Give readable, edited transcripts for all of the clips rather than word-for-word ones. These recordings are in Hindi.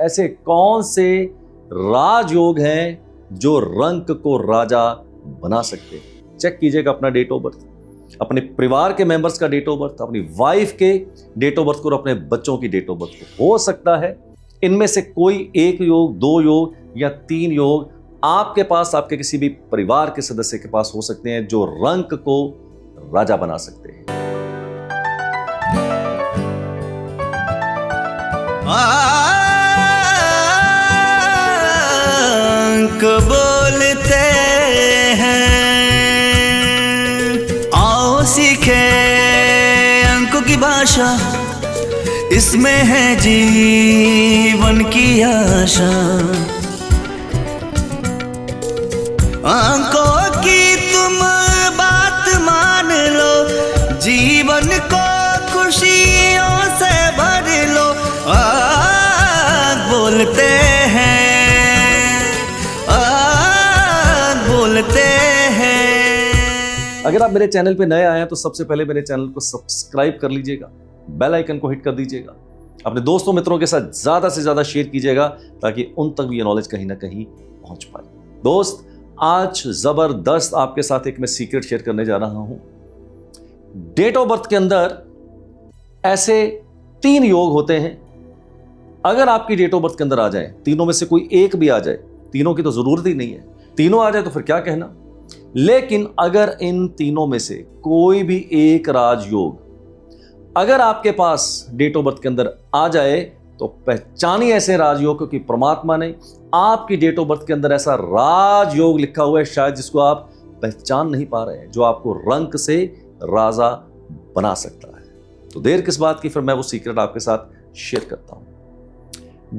ऐसे कौन से राजयोग हैं जो रंक को राजा बना सकते हैं? चेक कीजिएगा अपना डेट ऑफ बर्थ, अपने परिवार के मेंबर्स का डेट ऑफ बर्थ, अपनी वाइफ के डेट ऑफ बर्थ को और अपने बच्चों की डेट ऑफ बर्थ को। हो सकता है इनमें से कोई एक योग, दो योग या तीन योग आपके पास, आपके किसी भी परिवार के सदस्य के पास हो सकते हैं जो रंक को राजा बना सकते हैं। अंक बोलते हैं, आओ सीखे अंकों की भाषा, इसमें है जीवन की आशा। अंकों की तुम बात मान लो, जीवन को खुशियों से भर लो। बोलते हैं, बोलते हैं। अगर आप मेरे चैनल पे नए आए हैं तो सबसे पहले मेरे चैनल को सब्सक्राइब कर लीजिएगा, बेल आइकन को हिट कर दीजिएगा, अपने दोस्तों मित्रों के साथ ज्यादा से ज्यादा शेयर कीजिएगा ताकि उन तक भी ये नॉलेज कहीं ना कहीं पहुंच पाए। दोस्त, आज जबरदस्त आपके साथ एक मैं सीक्रेट शेयर करने जा रहा हूं। डेट ऑफ बर्थ के अंदर ऐसे 3 योग होते हैं। अगर आपकी डेट ऑफ बर्थ के अंदर आ जाए, तीनों में से कोई एक भी आ जाए, तीनों की तो जरूरत ही नहीं है, तीनों आ जाए तो फिर क्या कहना, लेकिन अगर इन तीनों में से कोई भी एक राजयोग अगर आपके पास डेट ऑफ बर्थ के अंदर आ जाए तो पहचानिए ऐसे राजयोग को कि परमात्मा ने आपकी डेट ऑफ बर्थ के अंदर ऐसा राजयोग लिखा हुआ है शायद जिसको आप पहचान नहीं पा रहे हैं, जो आपको रंक से राजा बना सकता है। तो देर किस बात की, फिर मैं वो सीक्रेट आपके साथ शेयर करता हूं।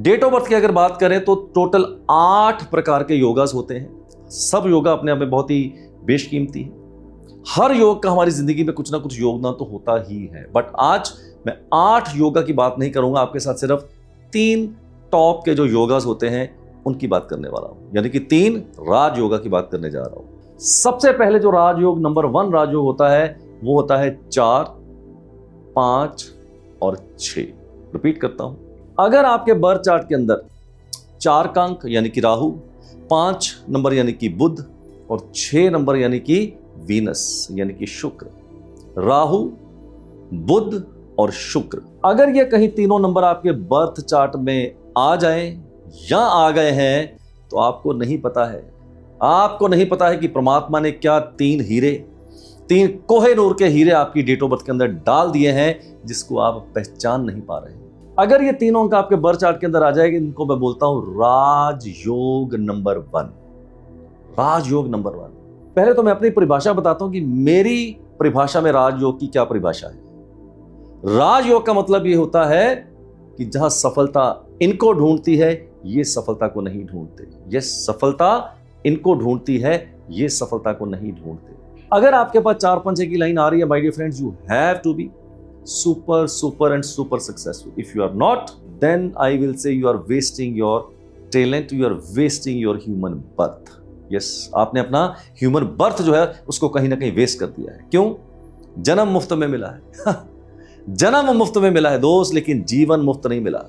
डेट ऑफ बर्थ की अगर बात करें तो टोटल 8 प्रकार के योगास होते हैं। सब योगा अपने आप में बहुत ही बेशकीमती है। हर योग का हमारी जिंदगी में कुछ ना कुछ योगदान तो होता ही है, बट आज मैं 8 योगा की बात नहीं करूंगा, आपके साथ सिर्फ 3 टॉप के जो योगास होते हैं उनकी बात करने वाला हूं, यानी कि 3 राज योगा की बात करने जा रहा हूं। सबसे पहले जो राजयोग नंबर 1 राजयोग होता है वो होता है 4, 5 और 6। रिपीट करता हूं, अगर आपके बर्थ चार्ट के अंदर 4 का अंक यानी कि राहु, 5 नंबर यानी कि बुध और 6 नंबर यानी कि वीनस यानी कि शुक्र, राहु, बुध और शुक्र, अगर ये कहीं तीनों नंबर आपके बर्थ चार्ट में आ जाएं या आ गए हैं तो आपको नहीं पता है कि परमात्मा ने क्या 3 हीरे, 3 कोहे-नूर के हीरे आपकी डेट ऑफ बर्थ के अंदर डाल दिए हैं जिसको आप पहचान नहीं पा रहे हैं। अगर ये तीनों अंक आपके बर्थ चार्ट के अंदर आ जाएंगे, इनको मैं बोलता हूं राजयोग नंबर 1। राजयोग नंबर 1। पहले तो मैं अपनी परिभाषा बताता हूं कि मेरी परिभाषा में राजयोग की क्या परिभाषा है। राजयोग का मतलब ये होता है कि जहां सफलता इनको ढूंढती है ये सफलता को नहीं ढूंढते, ये सफलता इनको ढूंढती है ये सफलता को नहीं ढूंढते। अगर आपके पास 4, 5, 6 की लाइन आ रही है, my dear friends, you have to be super and super successful. If you are not, then I will say you are wasting your talent, you are wasting your human birth. Yes, आपने अपना ह्यूमन बर्थ जो है उसको कहीं ना कहीं वेस्ट कर दिया है। क्यों? जन्म मुफ्त में मिला है जन्म मुफ्त में मिला है दोस्त, लेकिन जीवन मुफ्त नहीं मिला।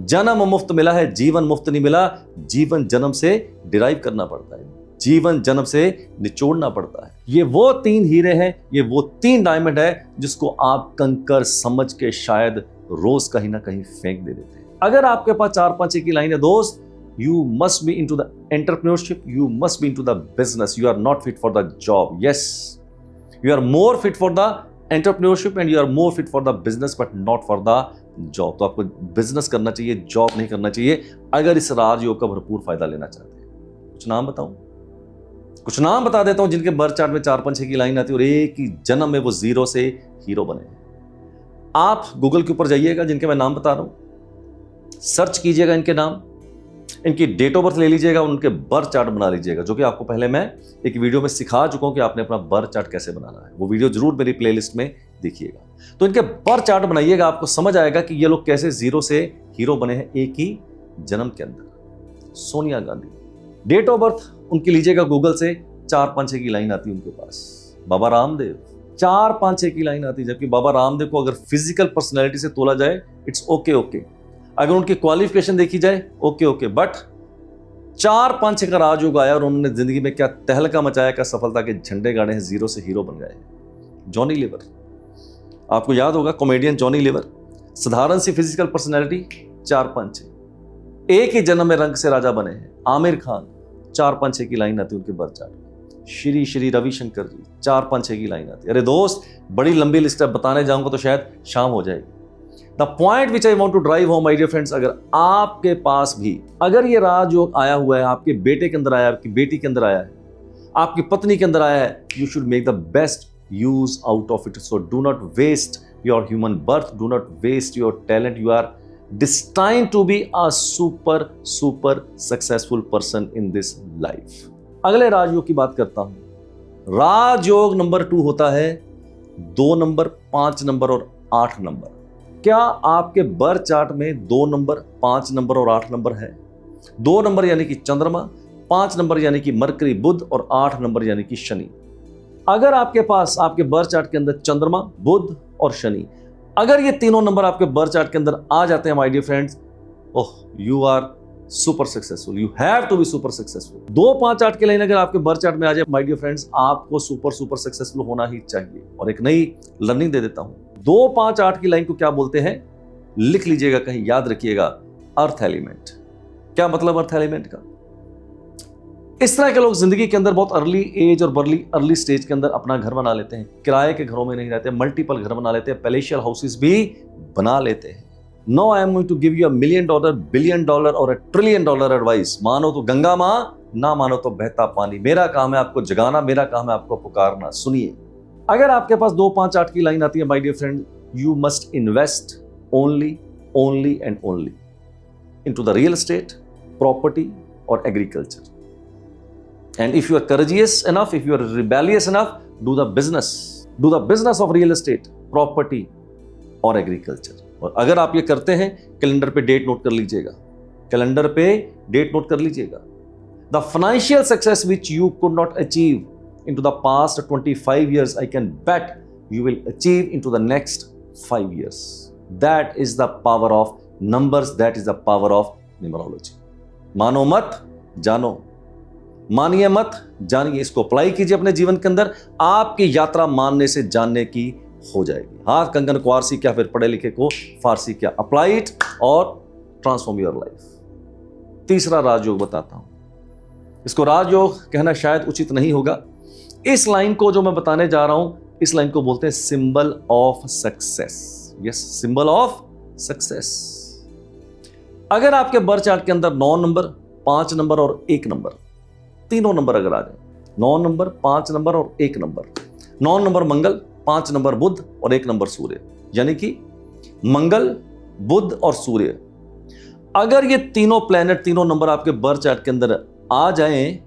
जन्म मुफ्त मिला है, जीवन मुफ्त नहीं मिला। जीवन जन्म से डिराइव करना पड़ता है, जीवन जन्म से निचोड़ना पड़ता है। ये वो 3 हीरे हैं, ये वो 3 डायमंड है जिसको आप कंकर समझ के शायद रोज कहीं ना कहीं फेंक दे देते हैं। अगर आपके पास 4, 5 की लाइन है दोस्त, you must be into the entrepreneurship, you must be into the business, you are not fit for the job. Yes, you are more fit for the entrepreneurship and you are more fit for the business but not for the job. तो आपको बिजनेस करना चाहिए, जॉब नहीं करना चाहिए अगर इस राजयोग का भरपूर फायदा लेना चाहते हैं। कुछ नाम बताऊं, कुछ नाम बता देता हूं जिनके बर्थ चार्ट में 4, 5, 6 की लाइन आती है और एक ही जन्म में वो 0 से हीरो बने। आप गूगल के ऊपर जाइएगा, जिनके मैं नाम बता रहा हूं, सर्च कीजिएगा इनके नाम, इनकी डेट ऑफ बर्थ ले लीजिएगा, उनके बर्थ चार्ट बना लीजिएगा, जो कि आपको पहले मैं एक वीडियो में सिखा चुका हूं कि आपने अपना बर्थ चार्ट कैसे बनाना है। वो वीडियो जरूर मेरी प्लेलिस्ट में देखिएगा। तो इनके बर्थ चार्ट बनाइएगा, आपको समझ आएगा कि ये लोग कैसे 0 से हीरो बने हैं एक ही जन्म के अंदर। Sonia Gandhi, date of birth उनकी लीजिएगा गूगल से, 4, 5, 6 की लाइन आती है उनके पास। बाबा रामदेव, 4, 5, 6 की लाइन आती है, जबकि बाबा रामदेव को अगर फिजिकल पर्सनैलिटी से तोला जाए इट्स ओके। अगर उनकी क्वालिफिकेशन देखी जाए ओके, बट 4-5 का राजयोग आया और उन्होंने जिंदगी में क्या तहलका मचाया, क्या सफलता के झंडे गाड़े हैं, जीरो से हीरो बन गए। जॉनी लीवर, आपको याद होगा कॉमेडियन जॉनी लीवर, साधारण सी फिजिकल पर्सनैलिटी, 4-5 एक ही जन्म में रंग से राजा बने हैं। आमिर खान, 4-5 की लाइन आती है उनके बर्थ चार्ट में। श्री रविशंकर जी, 4-5 की लाइन आती है। अरे दोस्त, बड़ी लंबी लिस्ट है, बताने जाऊंगा तो शायद शाम हो जाएगी। The point which I want to drive home my dear friends, अगर आपके पास भी अगर ये राजयोग आया हुआ है, आपके बेटे के अंदर आया है, आपकी बेटी के अंदर आया है, आपकी पत्नी के अंदर आया है, you should make the best use out of it. So do not waste your human birth, do not waste your talent. You are destined to be a super successful person in this life। अगले राजयोग की बात करता हूं। राजयोग नंबर 2 होता है 2 नंबर, 5 नंबर और 8 नंबर। क्या आपके बर्थ चार्ट में 2 नंबर, 5 नंबर और 8 नंबर है? 2 नंबर यानी कि चंद्रमा, 5 नंबर यानी कि मरकरी बुध और 8 नंबर यानी कि शनि। अगर आपके पास आपके बर्थ चार्ट के अंदर चंद्रमा, बुध और शनि, अगर ये तीनों नंबर आपके बर्थ चार्ट के अंदर आ जाते हैं my dear friends, oh you are super successful, you have to be super successful. 2, 5, 8 की लाइन अगर आपके बर्थ चार्ट में आ जाए माय डियर फ्रेंड्स, आपको सुपर सक्सेसफुल होना ही चाहिए। और एक नई लर्निंग दे देता हूं, 2, 5, 8 की लाइन को क्या बोलते हैं, लिख लीजिएगा कहीं, याद रखिएगा, अर्थ एलिमेंट। क्या मतलब अर्थ एलिमेंट का? इस तरह के लोग जिंदगी के अंदर बहुत अर्ली एज और अर्ली स्टेज के अंदर अपना घर बना लेते हैं, किराए के घरों में नहीं रहते, मल्टीपल घर बना लेते हैं, पैलेशियल हाउसेस भी बना लेते हैं। No I am going to give you $1 million, $1 billion और $1 trillion एडवाइस। मानो तो गंगा माँ, ना मानो तो बहता पानी। मेरा काम है आपको जगाना, मेरा काम है आपको पुकारना। सुनिए, अगर आपके पास 2, 5, 8 की लाइन आती है my dear friend, you must invest only and only into the real estate, property और agriculture. And if you are courageous enough, if you are rebellious enough, do the business of real estate, property और agriculture। और अगर आप ये करते हैं, कैलेंडर पे डेट नोट कर लीजिएगा, कैलेंडर पे डेट नोट कर लीजिएगा। The financial success which you could not achieve into the past 25 years, I can bet you will achieve into the next 5 years. That is the power of numbers, that is the power of numerology। मानो मत जानो, मानिए मत जानिए, इसको अप्लाई कीजिए अपने जीवन के अंदर, आपकी यात्रा मानने से जानने की हो जाएगी। हाथ कंगन को आरसी क्या, फिर पढ़े लिखे को फारसी क्या। अप्लाई इट और ट्रांसफॉर्म योर लाइफ। तीसरा राजयोग बताता हूं, इसको राजयोग कहना शायद उचित नहीं होगा। इस लाइन को जो मैं बताने जा रहा हूं, इस लाइन को बोलते हैं symbol of success. Yes, symbol of success. अगर आपके बर्थ चार्ट के अंदर 9 नंबर, 5 नंबर और 1 नंबर, तीनों नंबर अगर आ जाए, 9 नंबर, 5 नंबर और 1 नंबर, 9 नंबर मंगल, 5 नंबर बुध और 1 नंबर सूर्य, यानी कि मंगल, बुध और सूर्य, अगर ये तीनों प्लैनेट, तीनों नंबर आपके बर्थ चार्ट के अंदर आ जाएं,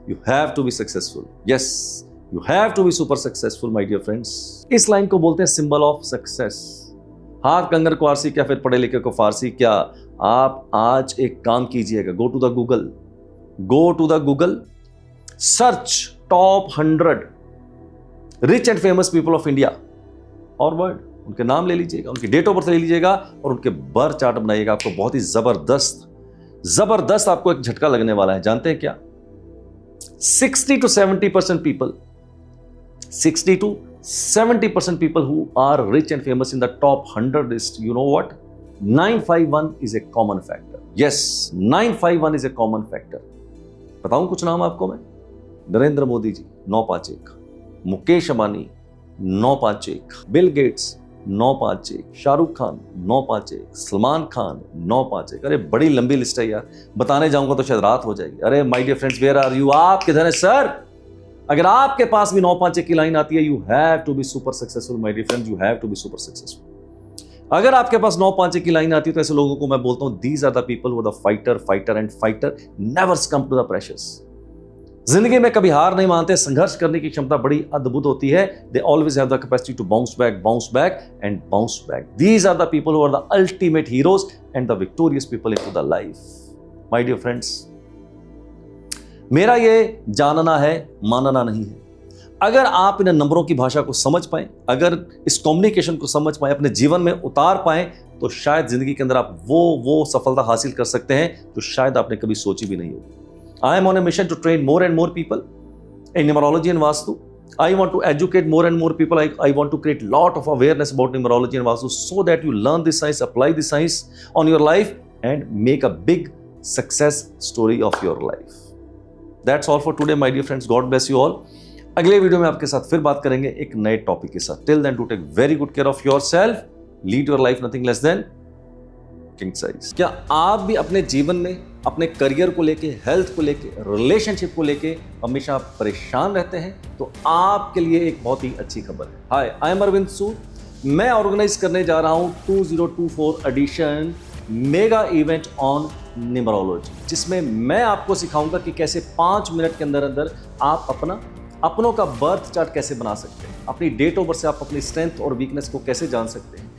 you have to be successful. Yes, you have to be super successful my dear friends. इस लाइन को बोलते हैं सिंबल ऑफ सक्सेस। हाथ कंगर को आरसी क्या, फिर पढ़े लिखे को फारसी क्या। आप आज एक काम कीजिएगा, go to the Google, search top 100 rich and famous people of India और वर्ल्ड। उनके नाम ले लीजिएगा, उनकी डेट ऑफ बर्थ ले लीजिएगा और उनके बर्थ चार्ट बनाइएगा। आपको बहुत ही जबरदस्त आपको एक झटका लगने वाला है। जानते हैं क्या? 60 to 70% people who are rich and famous in the top 100 list, you know what? 951 is a common factor. Yes, 951 is a common factor. बताऊं कुछ नाम आपको मैं? Narendra Modi ji 951, Mukesh Ambani 951, Bill Gates 951, Shahrukh Khan 951, Salman Khan 951। अरे बड़ी लंबी लिस्ट है यार, बताने जाऊंगा तो शायद रात हो जाएगी। अरे my dear friends, where are you? आप किधर हैं सर? अगर आपके पास भी 951 की लाइन आती है, you have to be super successful my dear friends, you have to be super successful. अगर आपके पास 951 की लाइन आती है तो ऐसे लोगों को मैं बोलता हूं, these are the people who are the fighter and fighter never succumb to the pressures. जिंदगी में कभी हार नहीं मानते, संघर्ष करने की क्षमता बड़ी अद्भुत होती है। They always have the capacity to bounce back and bounce back. These are the people who are the ultimate heroes and the victorious people into the life. My dear friends, मेरा ये जानना है, मानना नहीं है। अगर आप इन नंबरों की भाषा को समझ पाएं, अगर इस कम्युनिकेशन को समझ पाएं, अपने जीवन में उतार पाएं, तो शायद जिंदगी के अंदर आप वो सफलता हासिल कर सकते हैं जो शायद आपने कभी सोची भी नहीं होगी। I am on a mission to train more and more people in numerology and vastu. I want to educate more and more people. I want to create lot of awareness about numerology and vastu so that you learn this science, apply this science on your life and make a big success story of your life. That's all for today, my dear friends. God bless you all. अगले वीडियो में आपके साथ फिर बात करेंगे एक नए टॉपिक के साथ. Till then, to take very good care of yourself. Lead your life nothing less than king size. क्या आप भी अपने जीवन में अपने करियर को लेके, हेल्थ को लेके, रिलेशनशिप को लेके हमेशा परेशान रहते हैं? तो आपके लिए एक बहुत ही अच्छी खबर है. Hi, I am Arvind Sood. मैं ऑर्गेनाइज करने जा रहा हूं 2024 edition mega event on numerology, जिसमें मैं आपको सिखाऊंगा कि कैसे 5 मिनट के अंदर अंदर आप अपनों का बर्थ चार्ट कैसे बना सकते हैं. अपनी डेट ऑफ बर्थ से आप अपनी स्ट्रेंथ और वीकनेस को कैसे जान सकते हैं.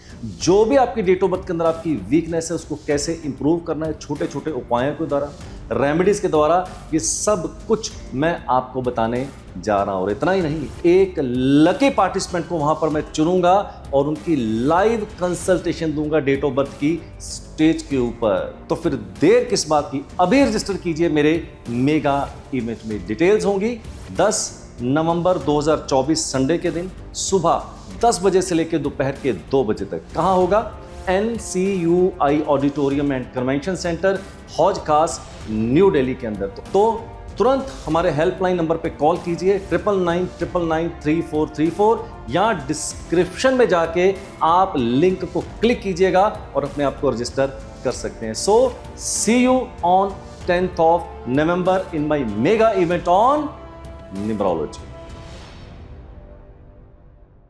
जो भी आपकी डेट ऑफ बर्थ के अंदर आपकी वीकनेस है उसको कैसे इंप्रूव करना है, छोटे छोटे उपायों के द्वारा, रेमेडीज के द्वारा, ये सब कुछ मैं आपको बताने जा रहा हूं. और इतना ही नहीं, एक लकी पार्टिसिपेंट को वहां पर मैं चुनूंगा और उनकी लाइव कंसल्टेशन दूंगा डेट ऑफ बर्थ की स्टेज के ऊपर. तो फिर देर किस बात की, अभी रजिस्टर कीजिए मेरे मेगा इवेंट में. डिटेल्स होंगी 10 नवंबर 2024 संडे के दिन सुबह 10 बजे से लेकर दोपहर के 2 बजे तक. कहां होगा? NCUI auditorium and convention centre, हौज खास, न्यू दिल्ली के अंदर. तो तुरंत हमारे हेल्पलाइन नंबर पे कॉल कीजिए 9999993434 या डिस्क्रिप्शन में जाके आप लिंक को क्लिक कीजिएगा और अपने आप को रजिस्टर कर सकते हैं. So see you on 10th of November in my mega event on numerology.